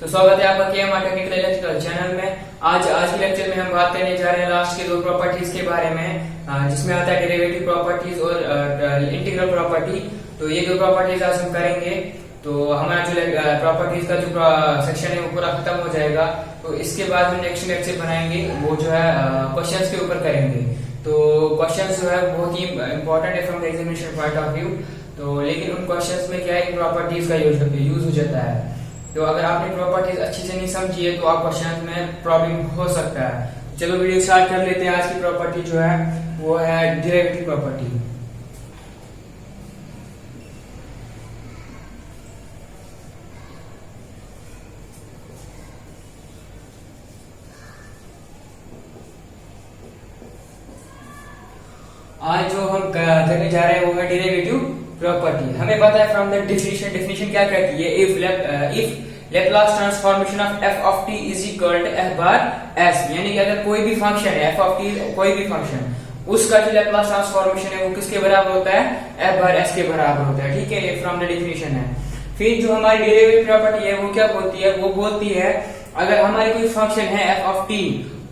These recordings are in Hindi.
स्वागत है आपका KMR टेक्निकल इलेक्ट्रिकल चैनल में। आज के लेक्चर में हम बात करने जा रहे हैं लास्ट के दो प्रॉपर्टीज के बारे में, जिसमें आता है डेरिवेटिव प्रॉपर्टीज और इंटीग्रल प्रॉपर्टी। तो ये दो प्रॉपर्टीज आज हम करेंगे। तो हमारा जो प्रॉपर्टीज का जो सेक्शन है वो पूरा खत्म हो जाएगा। तो इसके बाद हम नेक्स्ट लेक्चर बनाएंगे, वो जो है क्वेश्चंस के ऊपर करेंगे। तो क्वेश्चंस जो है बहुत ही इंपॉर्टेंट है from the examination point of view. तो लेकिन उन क्वेश्चंस में क्या है, प्रॉपर्टीज का यूज हो जाता है। तो अगर आपने प्रॉपर्टीज अच्छी से नहीं समझी है तो आप क्वेश्चन में प्रॉब्लम हो सकता है। चलो वीडियो स्टार्ट कर लेते हैं। आज की प्रॉपर्टी जो है वो है डेरिवेटिव प्रॉपर्टी। आज जो हम करने जा रहे हैं वो है डेरिवेटिव प्रॉपर्टी। हमें पता है फ्रॉम द डेफिनेशन क्या कहती है, if Laplace transformation of f of t is equal to f bar s, यानी कि अगर कोई भी फंक्शन है f of t, कोई भी फंक्शन, उसका जो लेप्लास ट्रांसफॉर्मेशन है वो किसके बराबर होता है, f बार s के बराबर होता है। ठीक है, ये फ्रॉम द डेफिनेशन है। फिर जो हमारी डेरिवेटिव प्रॉपर्टी है वो क्या बोलती है, वो बोलती है अगर हमारी कोई फंक्शन है f of t,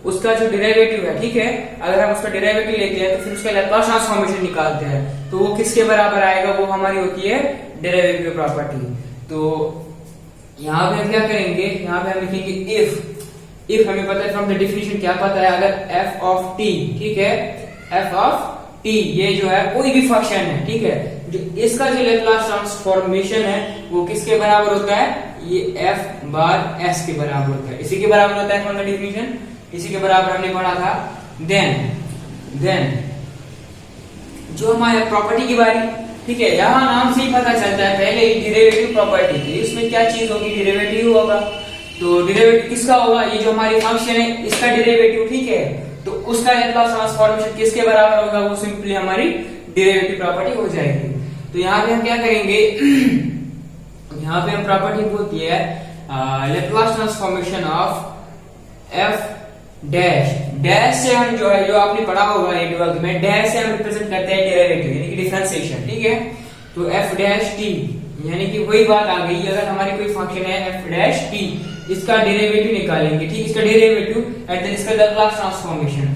उसका जो डेरिवेटिव है, ठीक है, अगर हम उसका डेरिवेटिव लेते हैं तो फिर उसका लेप्लास ट्रांसफॉर्मेशन निकालते हैं तो वो किसके बराबर आएगा, वो हमारी होती है डेरिवेटिव प्रॉपर्टी। तो यहाँ पे हम क्या करेंगे, यहाँ पे हम लिखेंगे इफ हमें पता है फ्रॉम द डेफिनेशन क्या पता है, अगर f of t, ठीक है, f of t ये जो है कोई भी फंक्शन है, ठीक है, जो इसका जो लेप्लास ट्रांसफॉर्मेशन है वो किसके बराबर होता है, ये f बार s के बराबर होता है। इसी के बराबर होता है फ्रॉम द डेफिनेशन, इसी के बराबर हमने पढ़ा था। देन जो हमारे प्रॉपर्टी की बारी, ठीक है, यहाँ नाम से ही पता चलता है पहले ही डेरिवेटिव प्रॉपर्टी थी, इसमें क्या चीज होगी, डेरिवेटिव होगा। तो डेरिवेटिव किसका होगा, ये जो हमारी फंक्शन है इसका डेरिवेटिव, ठीक है, तो उसका लेप्लास ट्रांसफॉर्मेशन किसके बराबर होगा, वो सिंपली हमारी डेरिवेटिव प्रॉपर्टी हो जाएगी। तो यहाँ पे हम क्या करेंगे, यहाँ पे हम प्रॉपर्टी बोलती है Laplace transformation of F dash, dash से हम जो है, जो आपने पढ़ा होगा ये वर्ग में, डैश से हम रिप्रेजेंट करते हैं डेरिवेटिव यानी कि डिफरेंशिएशन, ठीक है। तो एफ डैश टी यानी कि वही बात आ गई, अगर हमारी कोई फंक्शन है एफ डैश टी, इसका डेरिवेटिव निकालेंगे, ठीक, इसका डेरिवेटिव एंड देन इसका लेप्लास ट्रांसफॉर्मेशन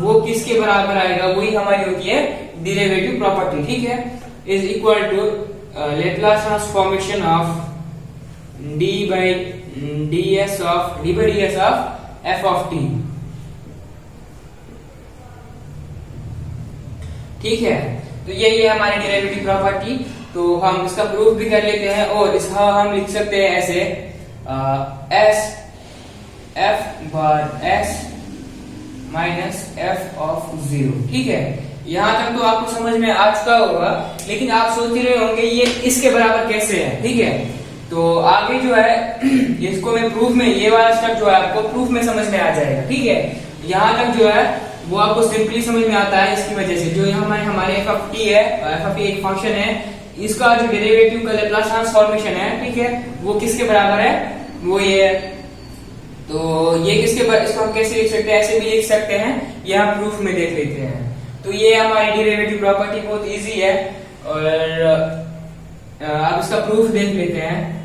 वो किसके बराबर आएगा, वही हमारी होती है डेरिवेटिव प्रॉपर्टी, ठीक है, is equal to Laplace transformation of d by d s of f of t, ठीक है। तो यही है हमारी डेरिवेटिव प्रॉपर्टी। तो हम इसका प्रूफ भी कर लेते हैं और इसका हम लिख सकते हैं ऐसे S F bar S minus F of zero, ठीक है। यहां तक तो आपको समझ में आ चुका होगा, लेकिन आप सोच रहे होंगे ये इसके बराबर कैसे है, ठीक है। तो आगे जो है इसको मैं प्रूफ में, ये वाला स्टेप जो है आपको प्रूफ में समझ में आ जाएगा, ठीक है। यहां तक जो है वो आपको सिंपली समझ में आता है इसकी वजह से, जो यहाँ हमारे एफ ऑफ टी है, एफ ऑफ टी एक फंक्शन है, इसका जो डेरिवेटिव का लेप्लास ट्रांसफॉर्मेशन है, ठीक है, वो किसके बराबर है, वो ये है। तो ये किसके बराबर, इसको हम कैसे लिख सकते हैं, ऐसे भी लिख सकते हैं, ये हम प्रूफ में देख लेते हैं। तो ये हमारी डेरिवेटिव प्रॉपर्टी बहुत इजी है और अब इसका प्रूफ देख लेते हैं।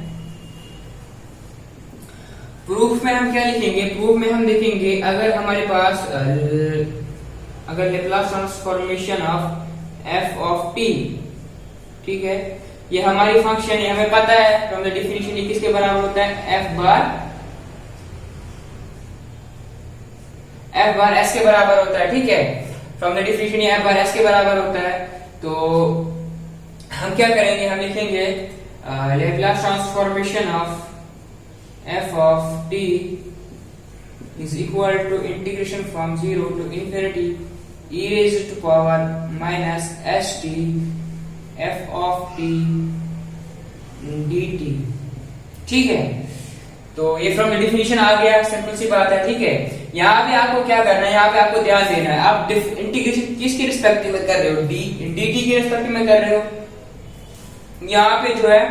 प्रूफ में हम क्या लिखेंगे, प्रूफ में हम लिखेंगे अगर हमारे पास अगर Laplace transformation of f of t, ठीक है, ये हमारी फंक्शन है, हमें पता है फ्रॉम द डेफिनेशन ये किसके बराबर होता है, एफ बार एस के बराबर होता है, ठीक है। फ्रॉम द डेफिनेशन ये एफ बार एस के बराबर होता है। तो हम क्या करेंगे, हम लिखेंगे Laplace transformation of f of t is equal to integration from 0 to infinity e raised to power minus st f of t dt, ठीक है। तो ये फ्रॉम द डेफिनेशन आ गया, सिंपल सी बात है, ठीक है। यहाँ पे आपको क्या करना है, यहाँ पे आपको ध्यान देना है, आप इंटीग्रेशन किसके रिस्पेक्टिव में कर रहे हो, dt के रिस्पेक्टिव में कर रहे हो। यहाँ पे जो है,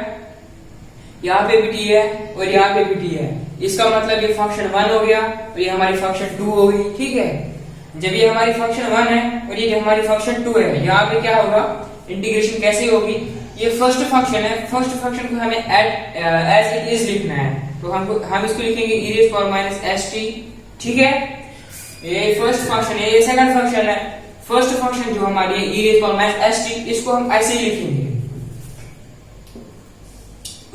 यहाँ पे भी t है और यहाँ पे भी t है, इसका मतलब ये फंक्शन 1 हो गया और ये हमारी फंक्शन 2 हो गई, ठीक है। जब ये हमारी फंक्शन 1 है और ये हमारी फंक्शन 2 है, यहाँ पे क्या होगा, इंटीग्रेशन कैसे होगी, ये फर्स्ट फंक्शन है, फर्स्ट फंक्शन को हमें एज इट इज लिखना है, तो हम इसको लिखेंगे e raise power minus st, ठीक है। ये फर्स्ट फंक्शन है, ये सेकंड फंक्शन है। फर्स्ट फंक्शन जो हमारी है e raise power minus st, इसको हम ऐसे ही लिखेंगे।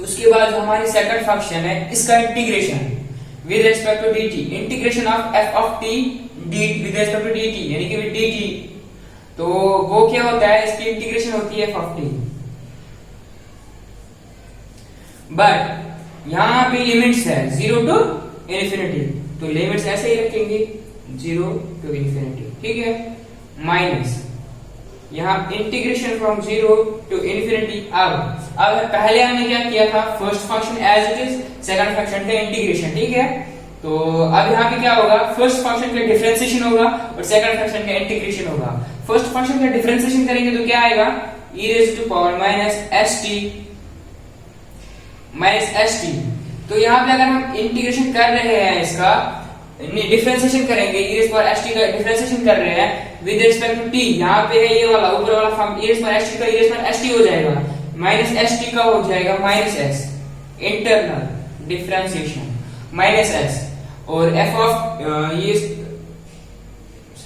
उसके बाद जो हमारी सेकंड फंक्शन है, इसका integration with respect to dt, integration of f of t with respect to dt, यानी कि विद dt, तो वो क्या होता है, इसकी इंटीग्रेशन होती है f ऑफ t। बट यहां पे लिमिट्स है 0 टू इन्फिनिटी, तो लिमिट्स ऐसे ही रखेंगे 0 टू इन्फिनिटी, ठीक है। माइनस यहाँ इंटीग्रेशन फ्रॉम 0 टू इन्फिनिटी। अब पहले हमने क्या किया था, first function as it is, second function का इंटीग्रेशन, ठीक है। तो अब यहाँ पे क्या होगा, फर्स्ट फंक्शन का डिफरेंशिएशन होगा और सेकंड फंक्शन का इंटीग्रेशन होगा। फर्स्ट फंक्शन का डिफरेंशिएशन करेंगे तो क्या आएगा, e raise to power minus st। तो यहाँ पे अगर हम इंटीग्रेशन कर रहे हैं, इसका डिफरेंशिएशन करेंगे, e रेज़ पावर st का डिफरेंशिएशन कर रहे हैं विद रिस्पेक्ट टू t, यहाँ पे है ये वाला ऊपर वाला form e raise power st का e रेज़ पावर st हो जाएगा, माइनस st का हो जाएगा minus s, internal differentiation minus s, और f ऑफ ये,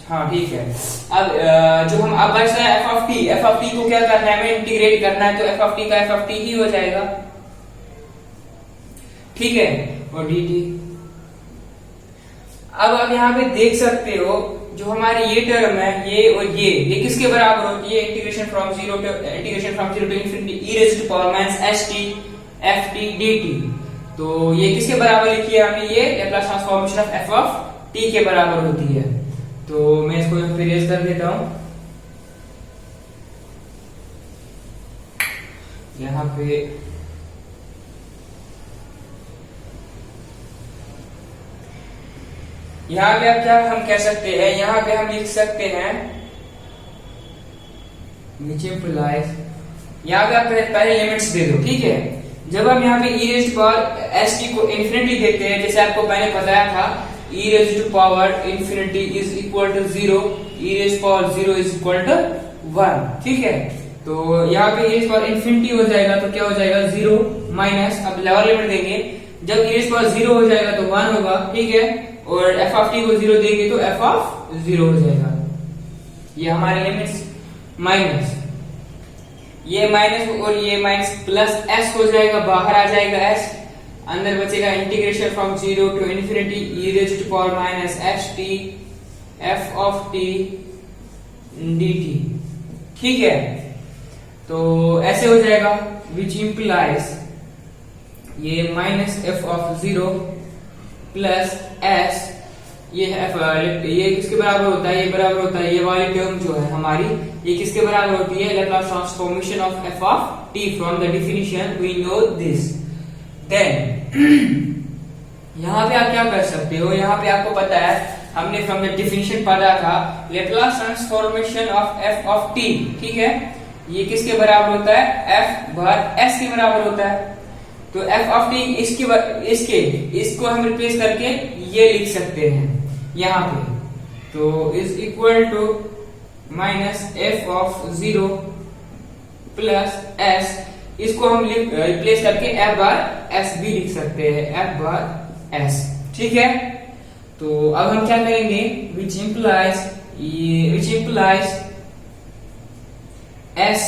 हाँ ठीक है। अब जो हम अब बचता है f ऑफ t को क्या करना है, हमें इंटीग्रेट करना है, तो f ऑफ t का f ऑफ t ही हो जाएगा, ठीक है। और dt, अब आप यहाँ पे देख सकते हो जो हमारी ये टर्म है, ये और ये किसके बराबर होती है, integration from 0 to infinity e raise to power minus st ft dt। तो ये किसके बराबर लिखी है हमने, ये Laplace transformation of f of t के बराबर होती है। तो मैं इसको यहाँ पे इरेज कर देता हूं, यहाँ पे अब क्या हम कह सकते हैं, यहाँ पे हम लिख सकते हैं which implies, यहाँ पे आप पहले लिमिट्स दे दो, ठीक है। जब हम यहाँ पे e raise to power st को इन्फिनिटी देते हैं, जैसे आपको मैंने बताया था, e raise to power infinity is equal to 0, e raise power 0 is equal to 1, ठीक है। तो यहाँ पे e रेज़ पावर इन्फिनिटी हो जाएगा तो क्या हो जाएगा 0 माइनस, अब लोअर लिमिट देंगे, जब e रेज़ पावर 0 हो जाएगा तो 1 होगा, ठीक है। और f ऑफ t को 0 देंगे तो f ऑफ 0 हो जाएगा। ये हमारे लिमिट्स माइनस, ये माइनस और ये माइनस प्लस s हो जाएगा, बाहर आ जाएगा s, अंदर बचेगा integration from 0 to infinity e raise to power minus st f of t dt, ठीक है। तो ऐसे हो जाएगा, विच इम्प्लाइज ये minus f of 0 plus s, ये किसके बराबर होता है, ये बराबर होता है, ये वाली टर्म जो है हमारी, ये किसके बराबर होती है, Laplace transformation of f of t from the definition we know this. Then यहाँ पे आप क्या कर सकते हो, यहाँ पे आपको पता है, हमने फ्रॉम द डेफिनेशन पढ़ा था Laplace transformation of f of t, ठीक है। ये किसके बराबर होता है, f बार s के बराबर होता है। तो f ऑफ t इसको हम रिप्लेस करके ये लिख सकते हैं यहाँ पे, तो is equal to minus f of 0 plus s, इसको हम रिप्लेस करके f बार s भी लिख सकते हैं, f बार s, ठीक है। तो अब हम क्या करेंगे, which implies s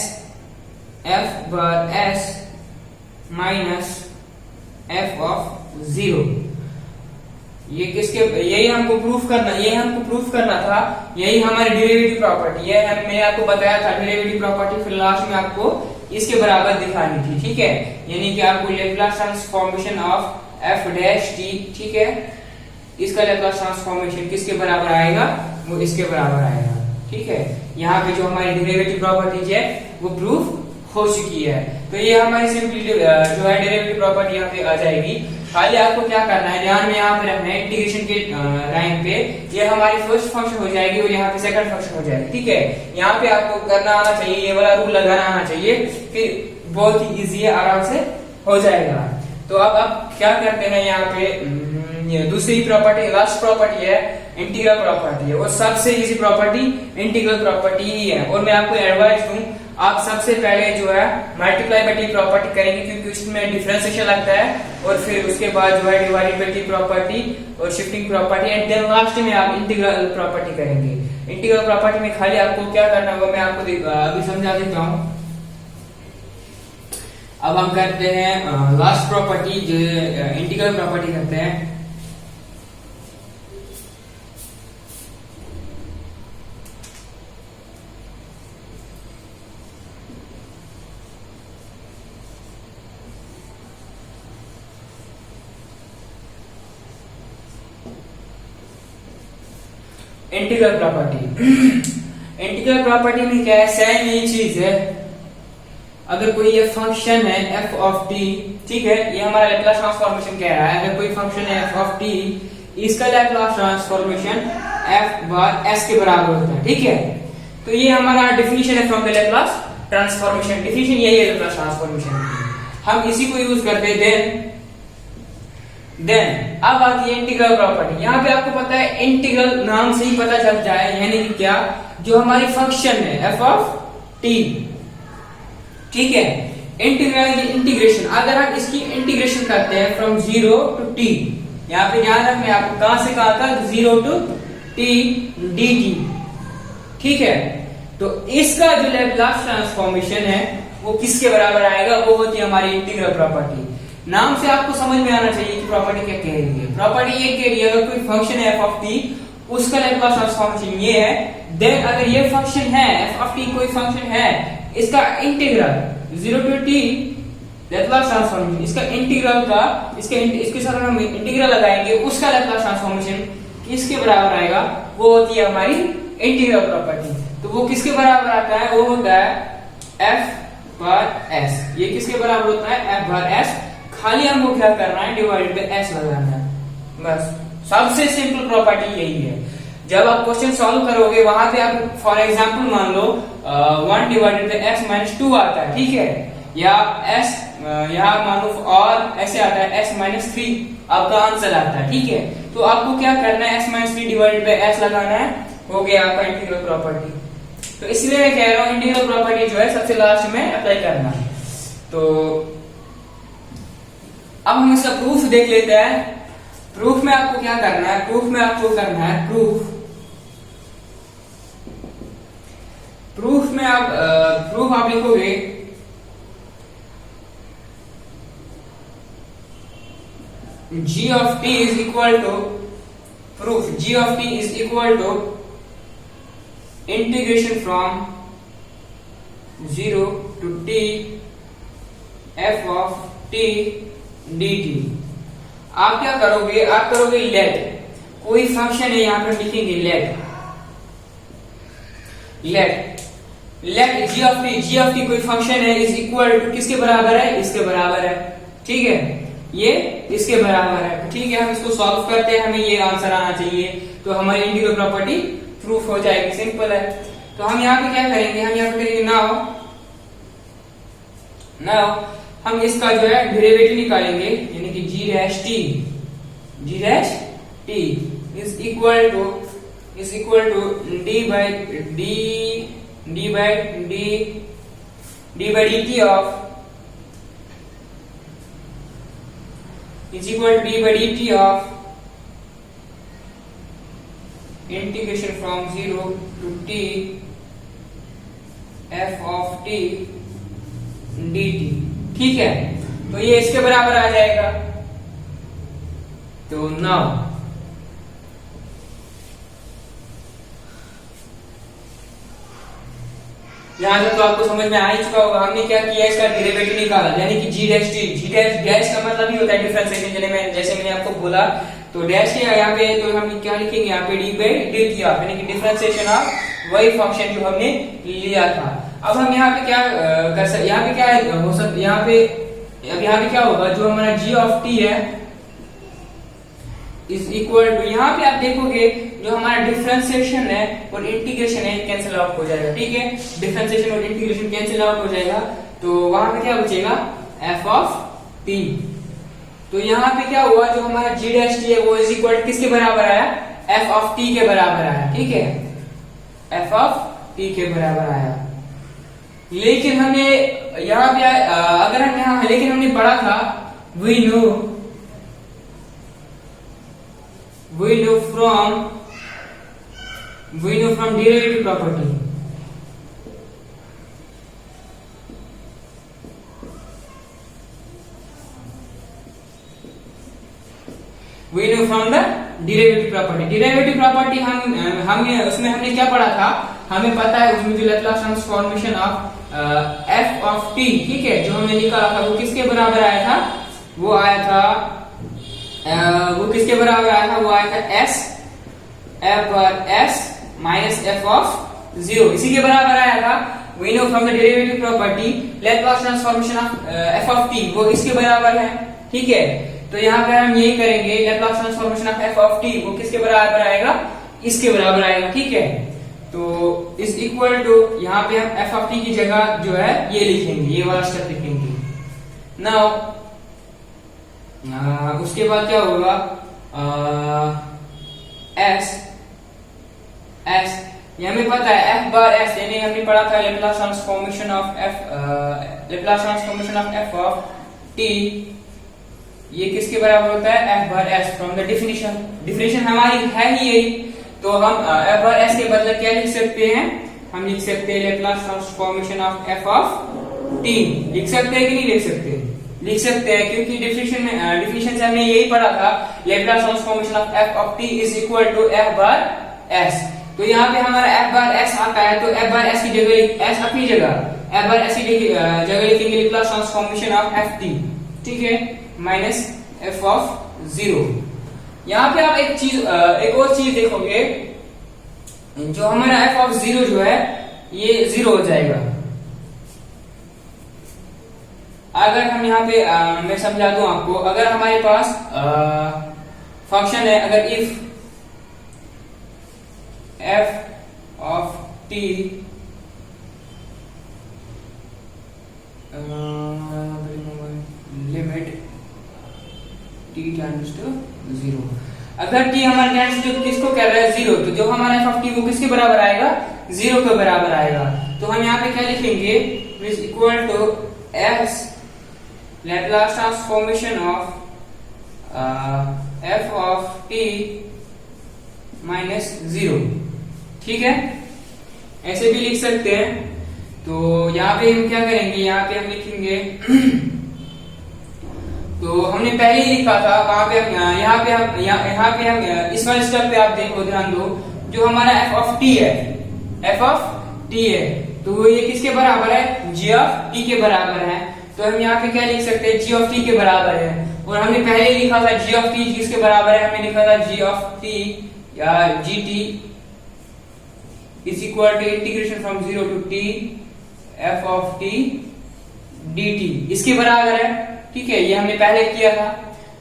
f bar s minus f of 0, ये किसके, यही हमको प्रूफ करना था, यही हमारी डेरिवेटिव प्रॉपर्टी है। मैंने आपको बताया था डेरिवेटिव प्रॉपर्टी, फिर लास्ट में आपको इसके बराबर दिखानी थी, ठीक है। यानी कि आपको Laplace transformation of f dash t, ठीक है, इसका लैप्लास ट्रांसफॉर्मेशन किसके बराबर आएगा, वो इसके बराबर आएगा, ठीक है। यहाँ पे जो हमारी डेरिवेटिव प्रॉपर्टीज है वो प्रूफ हो चुकी है। तो ये हमारी सिंपली जो है डेरिवेटिव प्रॉपर्टी यहाँ पे आ जाएगी। खाली आपको क्या करना है, ध्यान में यहाँ पे रखना है, इंटीग्रेशन के टाइम पे ये हमारी फर्स्ट फंक्शन हो जाएगी और यहाँ पे सेकंड फंक्शन हो जाएगी, ठीक है। यहाँ पे आपको करना आना चाहिए, ये वाला रूल लगाना आना चाहिए, फिर बहुत ही इजी है, आराम से हो जाएगा। तो अब क्या करते हैं, यहाँ पे दूसरी प्रॉपर्टी, लास्ट प्रॉपर्टी है इंटीग्रल प्रॉपर्टी है, वो सबसे इजी प्रॉपर्टी इंटीग्रल प्रॉपर्टी ही है। और मैं आपको एडवाइस दूं, आप सबसे पहले जो है मल्टीप्लाई बाय टी प्रॉपर्टी करेंगे, क्योंकि उसमें डिफरेंशिएशन लगता है, और फिर उसके बाद जो है डिवाइडेड बाय टी प्रॉपर्टी और shifting property, and then last में आप इंटीग्रल प्रॉपर्टी करेंगे। इंटीग्रल प्रॉपर्टी में खाली आपको क्या करना होगा मैं आपको अभी समझा देता हूँ। अब हम करते हैं लास्ट प्रॉपर्टी, जो इंटीग्रल प्रॉपर्टी करते हैं। इंटीग्रल प्रॉपर्टी इंटीग्रल प्रॉपर्टी में क्या है, सेम यही चीज है। अगर कोई ये फंक्शन है f ऑफ t, ठीक है, ये हमारा लैप्लास ट्रांसफॉर्मेशन कह रहा है। अगर कोई फंक्शन है f ऑफ t, इसका Laplace transformation f bar s के बराबर होता है, ठीक है। तो ये हमारा डेफिनेशन है from the Laplace transformation. Definition यही है लैप्लास ट्रांसफॉर्मेशन की, हम इसी को यूज करते हैं। देन अब आती है इंटीग्रल प्रॉपर्टी। यहाँ पे आपको पता है इंटीग्रल नाम से ही पता चलता है, यानी कि क्या, जो हमारी फंक्शन है f ऑफ t, ठीक है, इंटीग्रल इंटीग्रेशन, अगर हम इसकी इंटीग्रेशन करते हैं फ्रॉम 0 टू t, यहाँ पे ध्यान रखना है आपको, कहां से कहां तक, 0 टू t dt, ठीक है। तो इसका जो लैप्लास ट्रांसफॉर्मेशन है वो किसके बराबर आएगा, वो होती है हमारी इंटीग्रल प्रॉपर्टी। नाम से आपको समझ में आना चाहिए कि प्रॉपर्टी क्या कह रही है। प्रॉपर्टी ये कह रही है अगर कोई फंक्शन है f ऑफ t, उसका लैप्लास ट्रांसफॉर्मेशन ये है, देन अगर ये फंक्शन है f ऑफ t कोई फंक्शन है, इसका integral 0 to t Laplace transformation, इसका इंटीग्रल का इसके साथ हम इंटीग्रल लगाएंगे, उसका लैप्लास ट्रांसफॉर्मेशन किसके बराबर आएगा, वो होती है हमारी इंटीग्रल प्रॉपर्टी। तो वो किसके बराबर आता है, वो होता है f बार s। ये किसके बराबर होता है, f बार s। खाली हमको क्या करना है, डिवाइडेड बाय s लगाना है, बस। सबसे सिंपल प्रॉपर्टी यही है। जब आप क्वेश्चन सॉल्व करोगे वहां पे आप फॉर एग्जांपल मान लो 1 डिवाइडेड बाय s माइनस 2 आता है, ठीक है, या s यहाँ मान लो और ऐसे आता है s माइनस 3 आपका आंसर आता है, ठीक है। तो आपको क्या करना है, s minus 3 divided by s लगाना है, हो गया आपका इंटीग्रल प्रॉपर्टी। तो इसलिए मैं कह रहा हूँ इंटीग्रल प्रॉपर्टी जो है सबसे लास्ट में अप्लाई करना है। तो अब हम इसका प्रूफ देख लेते हैं। प्रूफ में आपको क्या करना है, प्रूफ में आपको करना है प्रूफ में आप लिखोगे g of t is equal to, proof g of t is equal to integration from 0 to t f of t dt। आप क्या करोगे, आप करोगे लेट, कोई फंक्शन है यहां पर लिखेंगे लेट जी ऑफ टी कोई फंक्शन है इज इक्वल टू किसके बराबर है, इसके बराबर है, ठीक है, ये इसके बराबर है, ठीक है। हम इसको सॉल्व करते हैं, हमें ये आंसर आना चाहिए, तो हमारी इंटीग्रल प्रॉपर्टी प्रूफ हो जाएगी, सिंपल है। तो हम यहाँ पे क्या करेंगे, हम यहाँ पे करेंगे नाउ हम इसका जो है डेरिवेटिव निकालेंगे, यानी कि g dash t is equal to d by dt of is equal to d by dt of integration from 0 to t f of t dt, ठीक है। तो ये इसके बराबर आ जाएगा। तो नाउ यहां तक तो आपको समझ में आ ही चुका होगा। हमने क्या किया, इसका डेरिवेटिव निकाला, यानी कि g dash t, g dash का मतलब ही होता है डिफरेंशिएशन, जैसे मैंने आपको बोला। तो डैश के यहाँ पे तो हम क्या लिखेंगे, यहाँ पे d बाय dt ऑफ, यानी कि डिफरेंशिएशन ऑफ वही फंक्शन जो हमने लिया था। अब हम यहाँ पे क्या कर सकते, यहाँ पे क्या हो सकता, यहाँ पे क्या होगा, जो हमारा g ऑफ t है इज इक्वल टू, यहाँ पे आप देखोगे जो हमारा डिफरेंशिएशन है और इंटीग्रेशन है कैंसिल आउट हो जाएगा, ठीक है। डिफरेंशिएशन और इंटीग्रेशन कैंसिल आउट हो जाएगा, तो वहां पे क्या बचेगा, f ऑफ t। तो यहाँ पे क्या हुआ, जो हमारा g डैश t है वो इज इक्वल किसके बराबर आया, f ऑफ t के बराबर आया, ठीक है, f ऑफ t के बराबर आया। लेकिन हमने यहाँ पे अगर हम यहाँ लेकिन हमने पढ़ा था we know from derivative property. We know from the derivative property. Derivative property हमने उसमें हमने क्या पढ़ा था, हमें पता है उसमें जो Laplace transformation of f of t, ठीक है, जो हमने निकाला था वो किसके बराबर आया था, वो आया था s f पर s माइनस f ऑफ 0, इसी के बराबर आया था. We know from the derivative property Laplace transformation of f of t, वो इसके बराबर है, ठीक है. तो यहाँ पे हम यही करेंगे, Laplace transformation of f of t वो किसके बराबर आएगा, इसके बराबर आएगा, ठीक है. तो इज इक्वल टू यहाँ पे हम f of t की जगह जो है ये लिखेंगे, ये वाला स्टेप लिखेंगे. नाउ उसके बाद क्या होगा, s ये हमें पता है f बार s, यानी हमने पढ़ा था Laplace transformation of f of t, ये किसके बराबर होता है, f bar s. From the definition हमारी है ही यही, तो हम f बार s के बदले क्या लिख सकते हैं, हम लिख सकते हैं Laplace transformation of f of t. लिख सकते हैं कि नहीं लिख सकते, लिख सकते हैं, क्योंकि डिफिनेशन से हमने यही पढ़ा था Laplace transformation of f of t is equal to f bar s. तो यहाँ पे हमारा f बार s आता है, तो f बार s की जगह s अपनी जगह f बार s की जगह लिखेंगे Laplace transformation of f t, ठीक है, माइनस f ऑफ 0. यहाँ पे आप एक और चीज देखोगे, जो हमारा f ऑफ 0 जो है ये 0 हो जाएगा. अगर हम यहाँ पे मैं समझा दूं आपको, अगर हमारे पास फंक्शन है, अगर if f of t limit t tends to 0, अगर t हमारा टेंड्स टू किसको कह रहा है 0, तो जो हमारा f of t वो किसके बराबर आएगा, 0 के बराबर आएगा. तो हम यहाँ पे क्या लिखेंगे, is equal to s Laplace transformation of f of t minus 0, ठीक है, ऐसे भी लिख सकते हैं. तो यहाँ पे हम क्या करेंगे, यहाँ पे हम लिखेंगे तो हमने पहले ही लिखा था, वहां पे हम यहाँ पे हम इस वाले स्टेप पे आप देखो, ध्यान दो, जो हमारा f of t है, तो ये किसके बराबर है, g of t के बराबर है. तो हम यहाँ पे क्या लिख सकते हैं, g of t के बराबर है, और हमने पहले ही लिखा था g of t किसके बराबर है, हमने लिखा था g of t या gt is equal to integration from 0 to t f of t dt, इसके बराबर है, ठीक है, ये हमने पहले किया था.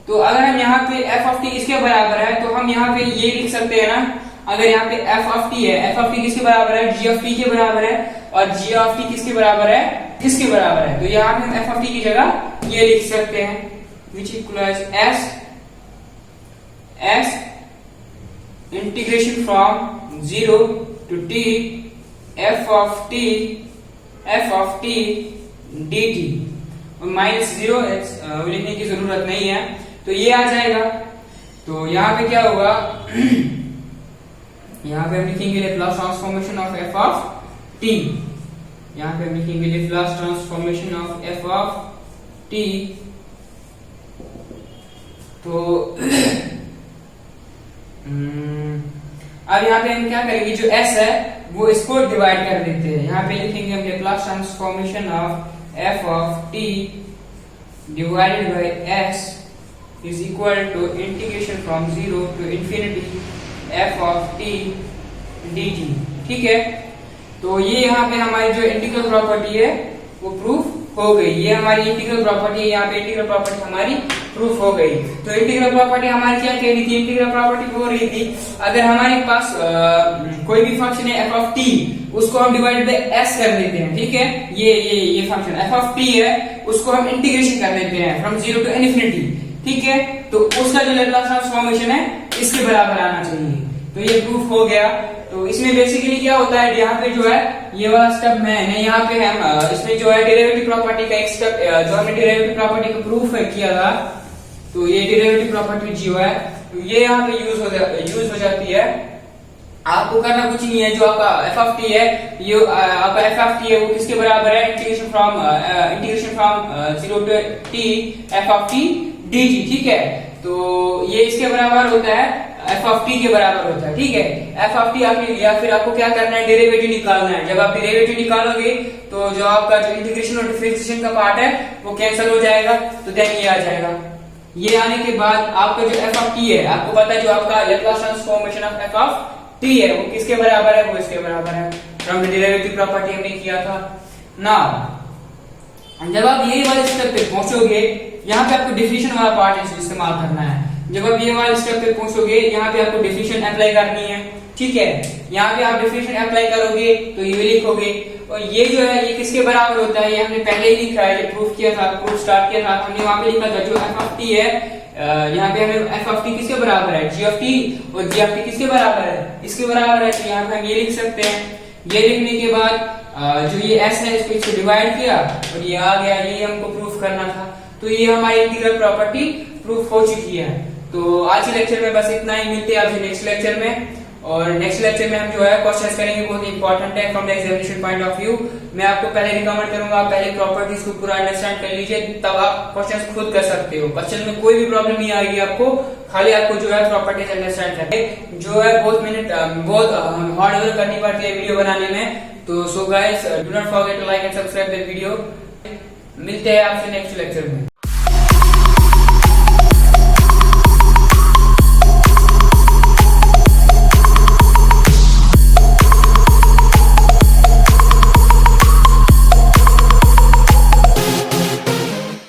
तो अगर हम यहाँ पे f of t इसके बराबर है, तो हम यहाँ पे ये लिख सकते हैं ना, अगर यहाँ पे f of t है, f of t किसके बराबर है, g of t के बराबर है, और g of t किसके बराबर है, किसके बराबर है. तो यहाँ पे हम f of t की जगह ये लिख सकते हैं, which equals s integration from 0 to t f of t dt, और माइनस 0 लिखने की जरूरत नहीं है, तो ये आ जाएगा. तो यहाँ पे क्या होगा, यहाँ पे हम लिखेंगे Laplace transformation of f of t, यहाँ पे हम लिखेंगे Laplace transformation of f of t. तो अब यहाँ पे हम क्या करेंगे, जो s है वो इसको डिवाइड कर देते हैं. यहाँ पे लिखेंगे हम Laplace transformation of f of t divided by s is equal to integration from 0 to infinity f of t dt, ठीक है. तो ये यहाँ पे हमारी जो इंटीग्रल प्रॉपर्टी है वो प्रूफ हो गई, ये हमारी इंटीग्रल प्रॉपर्टी है, यहाँ पे इंटीग्रल प्रॉपर्टी हमारी प्रूफ हो गई. तो इंटीग्रल प्रॉपर्टी हमारी क्या कह रही थी, इंटीग्रल प्रॉपर्टी हो रही थी, अगर हमारे पास कोई भी फंक्शन है f of t, उसको हम डिवाइडेड बाय s कर देते हैं, ठीक है, ये फंक्शन f of t है, उसको हम इंटीग्रेशन कर देते हैं फ्रॉम 0 टू इन्फिनिटी, ठीक है, तो उसका जो लेप्लास ट्रांसफॉर्मेशन है इसके बराबर आना चाहिए. तो ये प्रूफ हो गया. तो तो इसमें बेसिकली क्या होता है, यहाँ पे जो है ये वाला स्टेप मैंने यहाँ पे हम इसमें जो है डेरिवेटिव प्रॉपर्टी का एक स्टेप जो हमने डेरिवेटिव प्रॉपर्टी का प्रूफ किया था, तो ये डेरिवेटिव प्रॉपर्टी जो है तो ये यहाँ पे यूज हो जाती है। आपको करना कुछ नहीं है, जो आपका एफ ऑफ टी है, ये आपका एफ ऑफ टी है वो किसके बराबर है, integration from 0 to t f of t d g, ठीक है। तो ये इसके बराबर होता है, एफ ऑफ टी के बराबर होता है, ठीक है। एफ ऑफ टी आपने लिया, फिर आपको क्या करना है, डेरिवेटिव निकालना है। जब आप डेरिवेटिव निकालोगे तो जो आपका जो इंटीग्रेशन और डिफरेंशिएशन का पार्ट है वो कैंसिल हो जाएगा, तो देन ये आ जाएगा। ये आने के बाद आपका जो एफ ऑफ टी है, आपको पता है जो आपका Laplace transformation of f of T है वो किसके बराबर है, वो इसके बराबर है। फ्रॉम द डेरिवेटिव प्रॉपर्टी हमने किया था। नाउ जब आप ये वाले स्टेप पे पहुंचोगे, यहाँ पे आपको डिफिनेशन वाला पार्ट इस्तेमाल करना है। जब आप ये वाले स्टेप पे पहुंचोगे, यहाँ पे आपको डिफिनेशन अप्लाई करनी है, ठीक है। यहाँ पे आप डिफिनेशन अप्लाई करोगे तो ये लिखोगे, और ये जो है ये किसके बराबर होता है, ये हमने पहले ही लिखा है, ये प्रूफ किया था, प्रूफ स्टार्ट किया था, हमने वहां पे लिखा था जो एफ ऑफ टी है, यहाँ पे हमें एफ ऑफ टी किसके बराबर है, जी ऑफ टी, और जी ऑफ टी किसके बराबर है, इसके बराबर है। तो यहाँ पे हम ये लिख सकते हैं। ये लिखने के बाद जो ये एस है इसको इससे डिवाइड किया और ये आ गया, ये हमको प्रूफ करना था। तो ये हमारी इंटीग्रल प्रॉपर्टी प्रूफ हो चुकी है। तो आज के लेक्चर में बस इतना ही, मिलते हैं आपसे नेक्स्ट लेक्चर में। और नेक्स्ट लेक्चर में हम जो है क्वेश्चंस करेंगे, बहुत इंपॉर्टेंट है from the examination point of view. मैं आपको पहले रिकमेंड करूंगा आप पहले प्रॉपर्टीज को पूरा अंडरस्टैंड कर लीजिए, तब आप क्वेश्चंस खुद कर सकते हो। क्वेश्चन में कोई भी प्रॉब्लम नहीं आएगी आपको, खाली आपको जो है प्रॉपर्टीज अंडरस्टैंड करके जो है बहुत हार्ड वर्क करनी पड़ती है वीडियो बनाने में। तो so guys, do not forget to like and subscribe the video. मिलते हैं आपसे नेक्स्ट लेक्चर में।